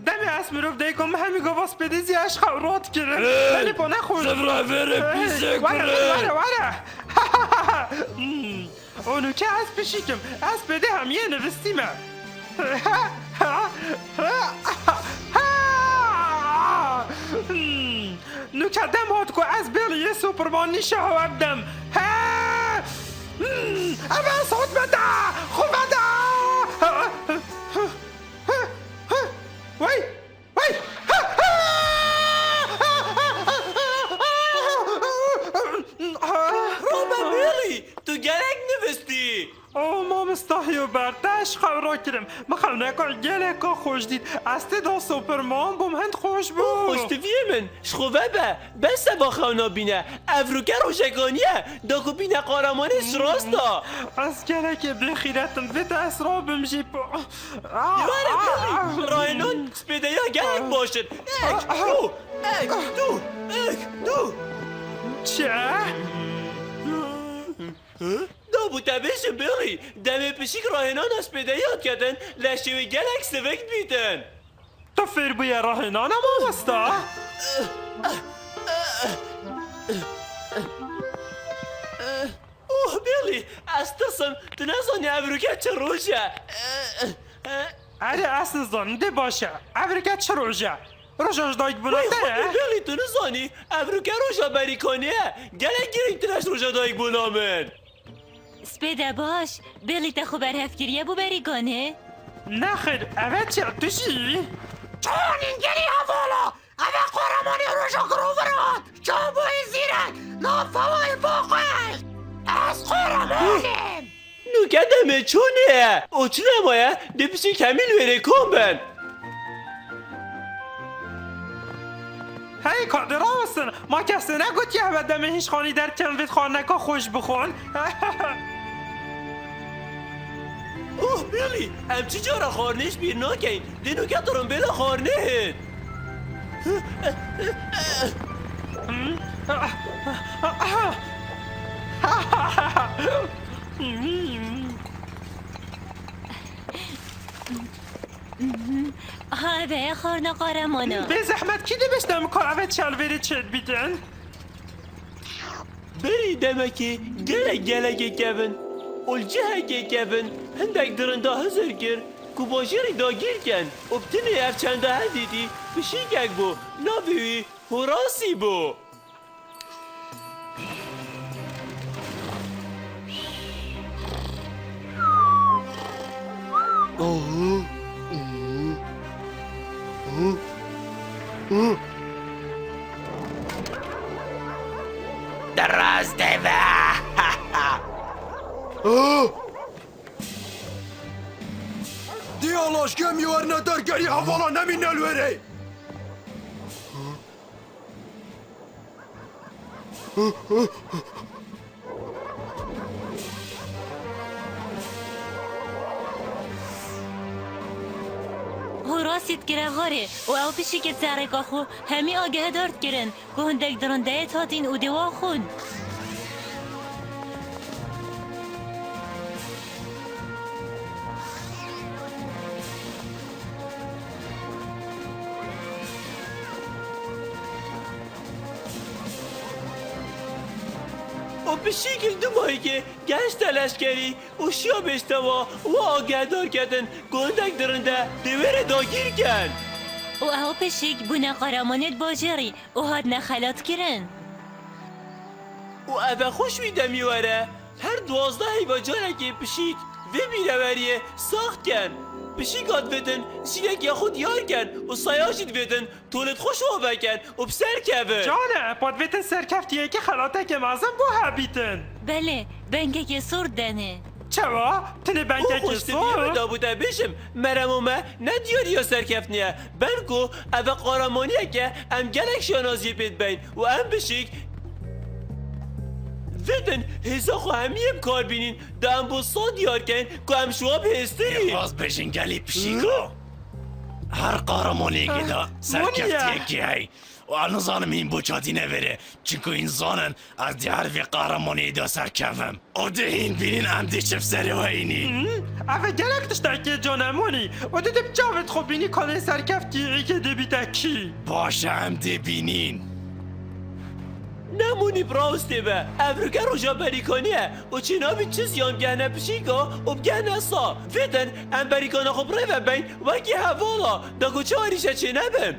دمی اسمروف دیگم همی گواس بدیزی اش خورات کرد ولی پا نخوش سفره بره پیسه وره کنه اونو که از پشیکم از بده هم یه نوستیمه نو که دم هات که از بیل یه سوپرمان نیشه ها ابدم اما صوت بده خوب بده وای وای بابا بیلی تو گلک نوستی او ما مستحیو بردش خورا کرم مخل نکن گلک خوش دید استی دا سوپرمان بوم هند خوش بود خوشتویه من شخوه بس با خوانا بینه افروکه روشگانیه داکو بینه قارمانه سراستا از گلک بخیرتم بیت اسرابم جیب یاره بیلی راینون سپیده یا گلک باشد اک دو چه؟ دا بوده بشه بیلی دم پشیک راهنان از پیده یاد کردن لشوی گلک سوکت بیتن تو فیر بوی راهنان هم آمستا؟ اوه بیلی از ترسم تو نزانی افروکه چه روشه اره اصلا زنده باشه افریکت چه روژه؟ روژاش دایک وای بلنده؟ خودی بیلی تو نزانی افروکه روشا بریکانیه گلک گیرین تنش روشا دایک بنامن سپیده باش بیلی تا خوب هفگیریه بو بریگانه نخیر اوه چه توشی؟ چون اینگری حوالا اوه قرمانی روشا گروورات چون بوی زیرک نافوای باقی از قرمانیم نوکه دمه چونه او چه نمایه دپسی کمیل وره کن بن هی کادر آسن ما کسی نگوت یه بدم هیچ خانی در کنویت خانکا خوش بخون اوه بیلی ام چی جارا خارنش بیر ناکین دینو که دارم بلا خارنه هن ها به خورنا قارمانا به زحمت کی دبشتم کاوه چلوری چد بیدن؟ بری دمکی گلک کبن اولجه هکی کبن هندک درنده هزر گر کو باشیری دا گیر کن ابتنی اف چنده هدیدی بشیگک بو نابیوی هراسی بو دراز دیوه دیالاش کم یوار ندار گری حوالا نمی نلوره هراسید گره غاره و او پیشی که زرگا خو همی آگه دارد گرن که هندک درنده تاتین او دوا خون و بشیگل دو ماهی که گشت لشکری و شیا بشتوا و آگه دار کردن گندک درنده دویر دا گیر کن و او پیشی بونه قارمانت باجری و هاد نخلات کرن و اوه خوش ویده میواره هر 12 هیواجانه که بشید و بیروریه ساخت کن بشی گاد بدن سینک یا خود یار کن و سایاشید بدن طولت خوش ها بکن و بسر کبه جانه پادویتن سرکفتیه که خلاته که مازم بو هبیتن بله بنگه که سرد دنه چوا؟ تنه او بنگه که خوشت بیاره سور؟ دا بوده بشم مرمومه نه دیاری یا سرکفت نیه بلکو اوه قارمانیه که ام گلک شانازی پید بین و ام بشیک ودن هزا خو همیم کار بینین دا ام بسا دیار کن که ام شواب هستری باز بشین گلی پشیکو هر قارمونی گدا سرکفتی کی هی و النظانم هین بوچاتی نوره چونکو این زانن از دی حرفی قهرمانی دا سرکفم او ده هین بینین ام دی چف سری و اینی اوه گلک تشتاکی جانمونی و ده دب جاوت خوب بینی کانه سرکفتی ای که دبی تکی باشه ام دی بینین نمونی براوستی به افریقا روژا بریکانیه و چینا بی چیز یام گهنه پشیگا و بگهنه سا ویدن ام بریکانه خوب ریوه بین وکی هوالا داگو چه آریشه چه نبم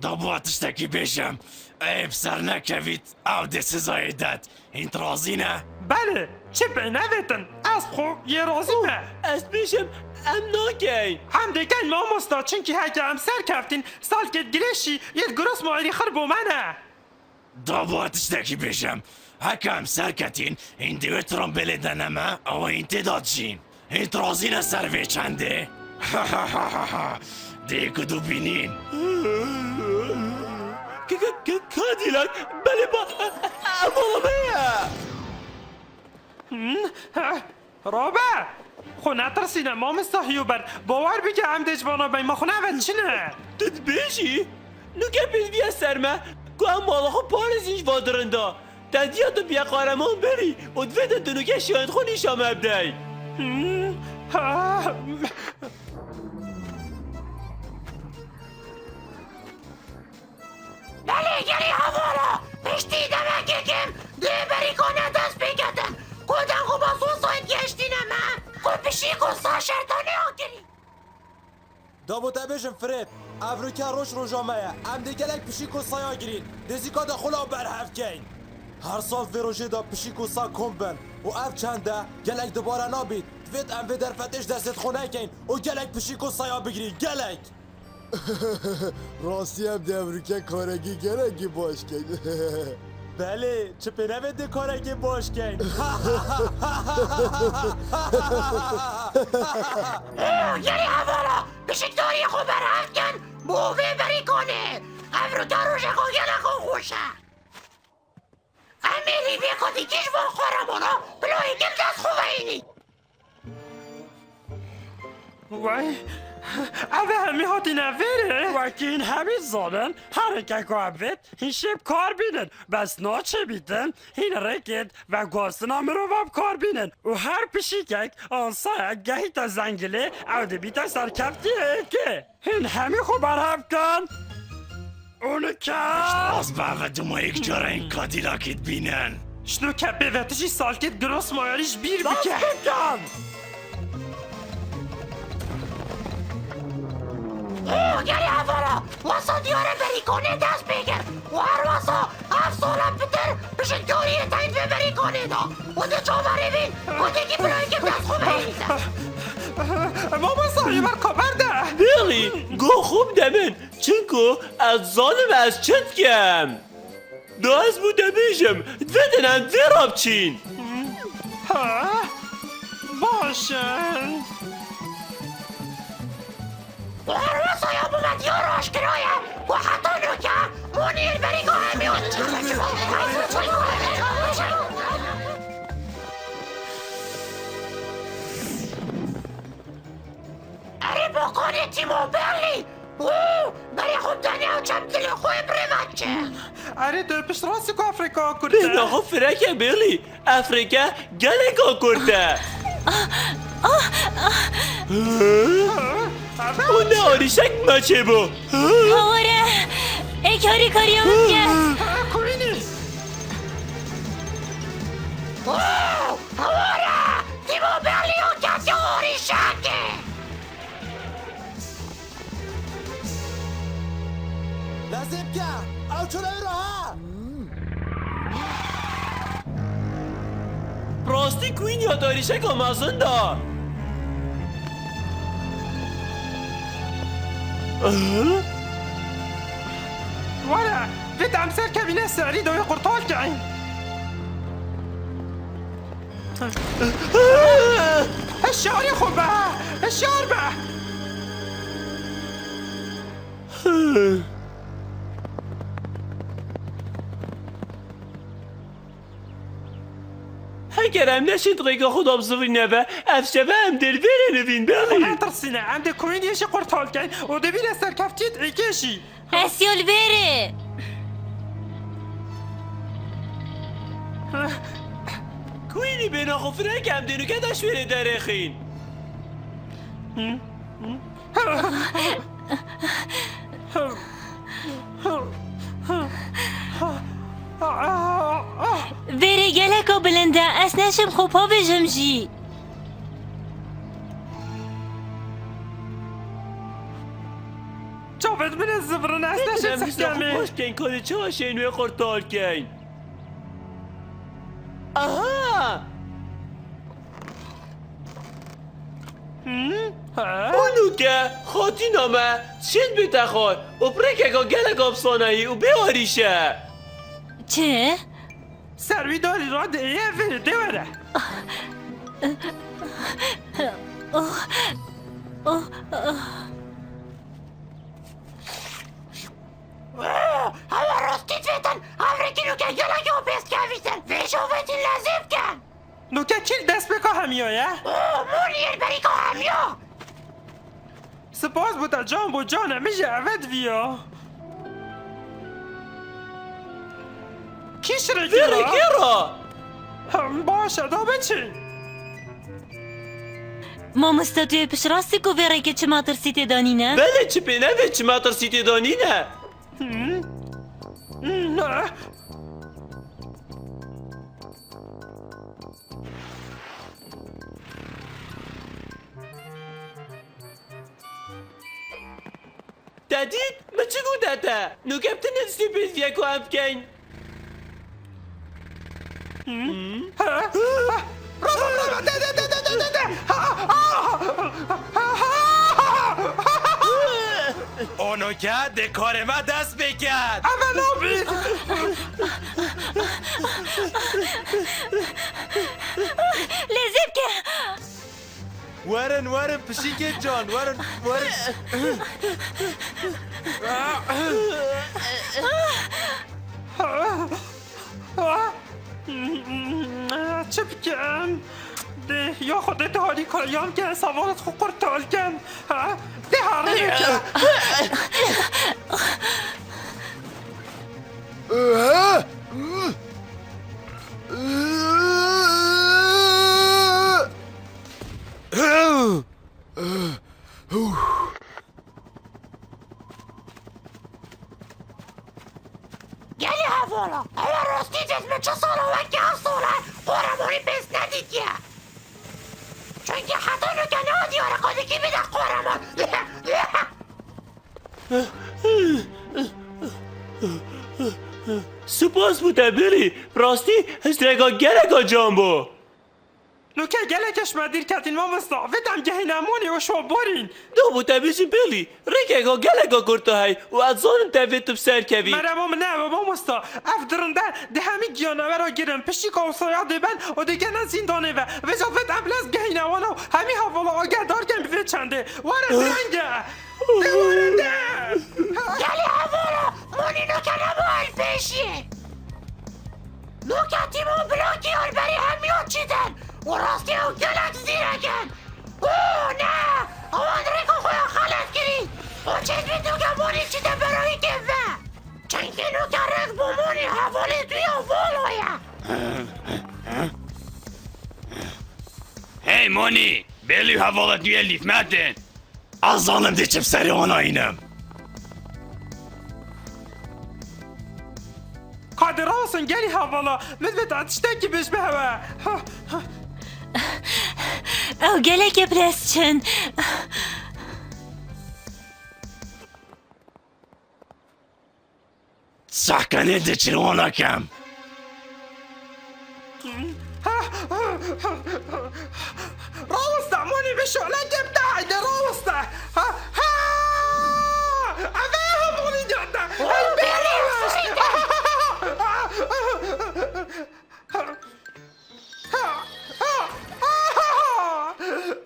دا با تشتکی بشم ایب سر نکوید او ده سزای داد هین رازی نه بله چه به نویتن از خوب یه رازیمه از پیشم ام ناکین هم دیگه ما مستا چونکی هکه هم سرکفتین سال که گلشی یه گروس معالی خربو منه دا با تشتکی بشم هکم سرکتین این دیوتران بلیدن اما او این تداد جین هین رازی نه سروی چنده دی کدو بینین کادیلاک بله با اما رابع خو نترسینه ما مستحیو بر باور بگه هم دجبانا بای ما خو نوید چینه دد بیشی نو که پیدوی سرمه که هم مالا خو پارزینش وادرنده تدیا تو بیا قارمان بری و دویده دنو که شیاند خو نیشام ابدی بله گری هوالا پشتی دمکی کم دی بریکانه دست بگتن کودن خوب از اون سایت گشتین اما خود بشی کسا شرطانه ها گری دابو تبشم فرید افریقا روش روژامه ام دی گلک پشی کسا گیرین دزیکا دا خلا برهف کین هر سال ویروژه دا پشی کسا کم بن و اف چنده گلک دوباره نابید دوید ام وی در فتش دستت خونه کین و گلک پشی کسا بگیری گلک راستی هم دی افریقا کارگی گلکی باش کن بله چه پنوه دی کارگی باش کن گری هوالا بشک داری خوب برهف کن بووی بریکانه افریقا روژه خو گلک خو خوشه امیلی بیکو دیگیش با خورمونا بلوی گل دست خوبه اینی وای اوه همی هاتی نویره وکین همین زانن حرکت کابت هین شب کار بینن بس ناچه بیتن هین رکت و گاستن هم رو باب کار بینن و هر پیشیکک آنسا گهی تا زنگله او ده بیتا سرکفتی که هین همی خوب برهف کن اونو که از بعد دوما یک جاره این کادیلاکت بینن شنو که بیوتشی سالکت گروس مایاریش بیر دست بکه بکن گری هوالا واسا دیاره بریکانه دست بگیر و هر واسا اف سالم پتر بشک داری تایید به بریکانه دا و ده چاوره بین و دیگی بلوی گل دست خوبه اینی ما مستحیو بر کبر ده بیلی گو خوب دمن چونکو از ظالم از چت کم داز بوده بیشم دویدنم ویراب چین ها باشه و هر واسا یا بومد یار آشکرایه و حتی نوکه مونیر بریکانه میون اری بکنی تیمو برلی بری خوب دنیا و چم دل خوی بریمت چه اره در پیش راستی که افریقا به کرده نخو فرک بیلی افریقا گلگا کرده او نه آریشک مچه با هواره ای کاری همون که کوینی هواره تیمو برلی و کسی آری شکه لازم که او چرا رو ها راستی کوین یاد آریشک آمازون دا ولا فيت عم سير كابينة سعيدة ويقرطول كعين الشعر يا خبا الشعر بقى اگرم نشید ریگا خود آبزوی نبه افشبه هم دل بره نبین بلی ترسينا عندك كوين يشي قرطول كعين ودبينا سر كفتيت عيكيشي هسیول بره کوینی بنا خفرك هم دينو كده شوية دارخين ویری گلک و بلنده اس نشم خوبا بجم جی جاوید من الزبرن استشم نمیزنم سحکمی خوش کن کاری چه هاشین و قرطال کن آها اونو که خاطی نامه چند بتخوار و پرکه که گلک آبسانهی و بیاریشه چه؟ سروی داری را دیگه ویری دوره هوا راستید ویتن افریکی نو که گلک و بیست کفیتن ویشو ویتی لازم کن نوکه چیل دست بکا همیایه مونیر بریکو همیو سپاس بوده جان بو جانه میشه اود ویا کیش رگی ویری را؟ که را باشه دا بچی ما مستطوی پش راستی کو ویری که چه ماتر سیتی دانی نه؟ بله چه پینه و چه ماتر سیتی دانی نه نه دادید ما چه گو داده نو کپتن نستی بیز یکو هم کن اونو که ده کار ما دست بکرد اول آبید لازم که ورن پشیک جان ورن چه بگم ده یا خودت هاری کاریان کن سوارت خو قرطال کن ده هاری بکن گلی هوالا هوا راستید ویت چه سالا و که ساله قرمانی بیست ندید یه چون که حتی نو که نه دیاره کادی کی بیده قرمان سپاس بوده بلی راستی هسترگا گلگا جامبو نوکه گلکش مدیر کتین ما مستا ویدم گهی نمونی و شو برین دو بوده بیشی بلی ریکگا گلگا کرتا های و از زانم تفیتو بسر کوی مرمام نه بابا مستا اف درنده ده همی گیانه را گیرم پشتی که اصایا دبن و دیگه نه زندانه و ویزا وید ابلز گهی نوانا همی حوالا آگه دارگم بفید چنده واره درنگه دوارنده گلی هوالا مونی نو که نمال پیشیه نو که تیمون بلاکی هر بری همیو چیدن و راستی او گلک زیرگن اوه نه اوان ریکو خویا خالت گیری و چیز بیدو که مونی چیده برای گفه چنگی نو که ریک بو مونی حوالی دوی اولویه Hey Moni, belli havalı düellif Mertin. Azalım deçip seri ona inem. قادر راسن گلی حوالا مدوید اتشتکی بش به هوا او گلک پرس چن Sahkane deçir ona kem. راوستا مونی بشو لگم دایده راوستا اوه مونی جاده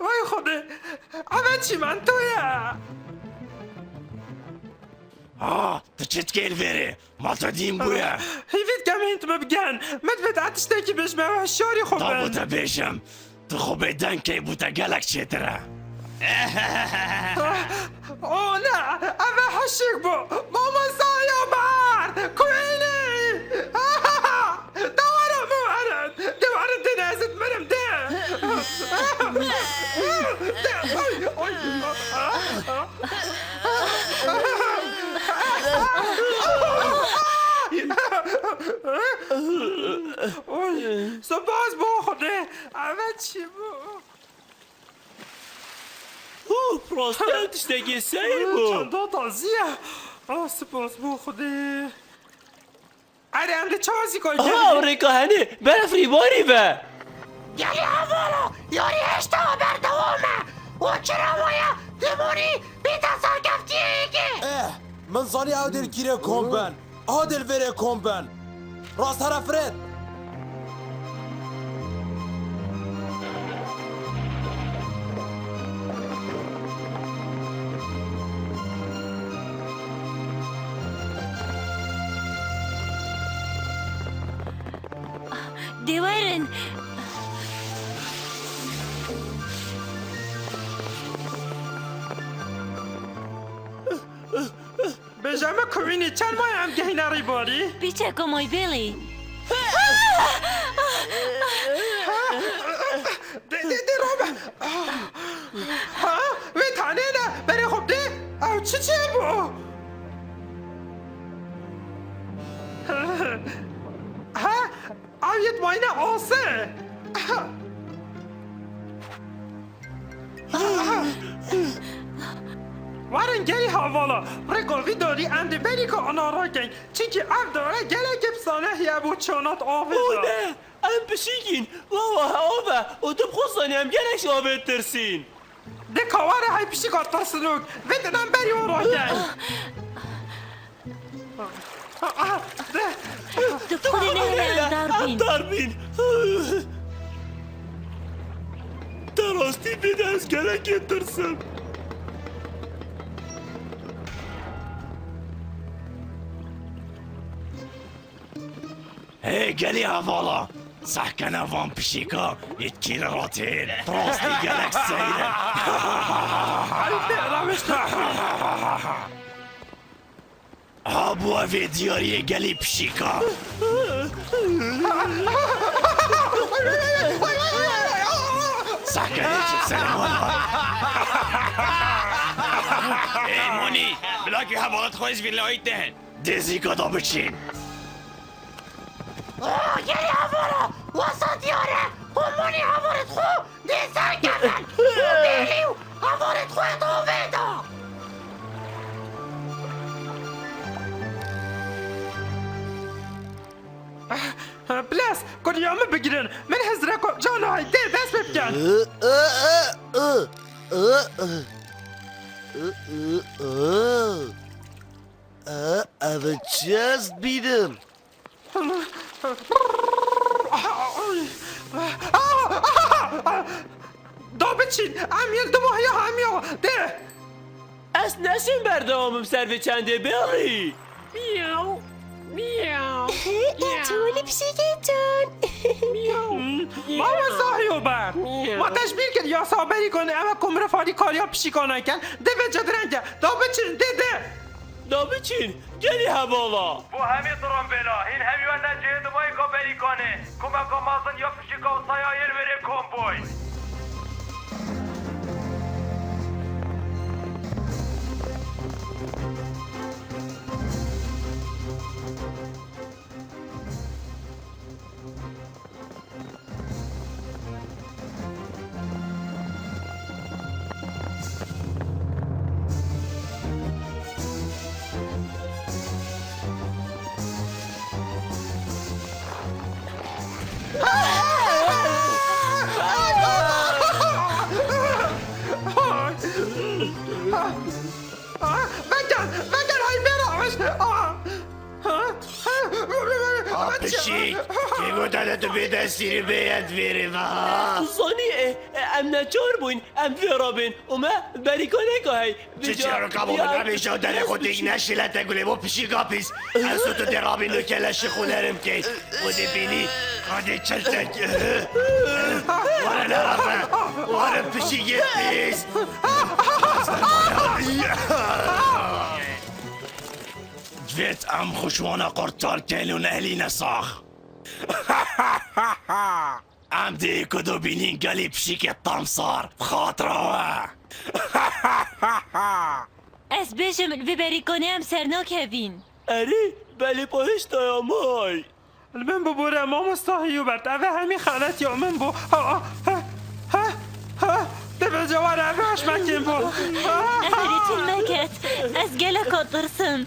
وای خوده اوه چی من تویا Tıçıt gel veri. Malta diyeyim bu ya. هیوید گمه انت ببگن مدوید اتشتکی بش به هوا شاری Da خوبن bu da beşem. Tıxu beyden ki bu da gelek çetire. اوه نه اوه حشیک بو ماما سایا بار کوینی دوارا مو اوی سپاس با خدا اول چی بود پراستن تشتکی سیر بو چندان تازیه سپاس با خدا اره امده چه بازی کن آمریکا هنه برف ریباری به گلی هوالا یاری هشتا بردوامه و چرا مایا دمونی بیتا ساکفتیه ایگی من زانی او دل گیره کن او دل وره کن راست هر فرد دیوارن بجامه کوینی چند ماه هم گهینه ریباری بیچه کمای بیلی ده رابه ها وی تانه نه بری خوب ده او چه بو ها او یه ماینه آسه وارن گری هاوالا رگوی داری انده بری که آنا را گین چیکی اف داره گله گپسانه هیه بود چونات آفه نه ام بشیگین واه آبه و دم خصانی هم گلش آبه ترسین ده کاواره های پیشی که ترسلوک ویدنم بری او را گین ده دکتر نه داربین داربین دراستی بیده از گلک ترسم هی گلی هوالا سحكنا وان بشيكا يتكيل روتين تراستي قالك سيلة ابو في دياري قالي بشيكا سحكنا يجيب سلام والله ايه موني بلاكي هبالات خويز في اللويتين ديزي قدا بچين اوه گلی هوالا واسا دیاره همونی هوارت خو دیزن کردن و بیلیو هوارت خو ادو ویدا بلاس قديامه بقرن من هزركو جانا هاي دي دس ببكن Ama just beat دابتشين عميل دمو هيا عميو ده از نسیم بردامم سر به چنده بری اینطوری بشیگتون ماما صاحيو بار ما تشبير كن يا صابري كن اما كمرة فادي كاريا بشي كان كن ده بجدرنجه دابتشين ده دابچین گلی هوالا Bu hemi trombela, hin hemi venden cihedi boy kobelikane. Kuma komazın yapışı kalsaya yer vere komboy. بگن های براش بشيك كي قلت انا تبي تسيري بيد فيري ما زانی ام نچار بوین ام فرابین اومه بریکانه که هی تشيرو كابو من عمي شو داري خودك ناشي لا تقولي مو بشي قابيس انسو تدرابي لو كلا شخونارم كيس ودي بيني قادي تشلتك وانا نعرفه وانا بشي قابيس جفت ام خوشوانا قرطار كيلون اهلي نساخ ام دي كدو بينين قالي بشيك الطمصار بخاطره از بجم الببریکانه هم سرناک هبین اری بلی پاهش دایامای من ببوره ما مستحيو برد اوه همي خانت یا من بو ها دبه جوار اوهش مکن بو أهريت المكت أسجلك الطرسم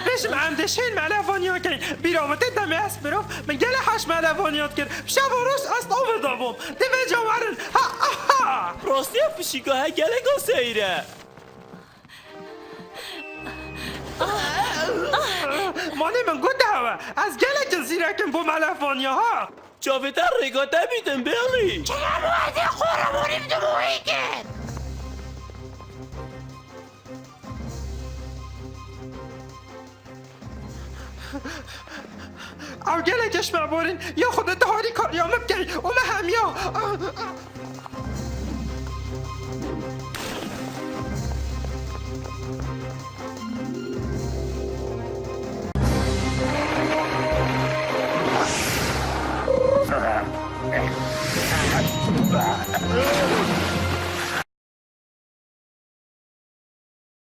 بشم عمدشين ملفونيا كين بيرومتي دمي اسبروف من جل حش ملفونيات كر بشب وروش أصلا بدابم دبه جوارن ها راستی پشیگاه گلگا سیره ماني من قد هوا از جلك زيركن بو ملفونيا ها جاویدن رگاته بیدن بیلی چه موعدی خورمونیم دمویی کرد او جلكش معبورين يا خود دهاري كار يا مبكي وما هم يا Ah!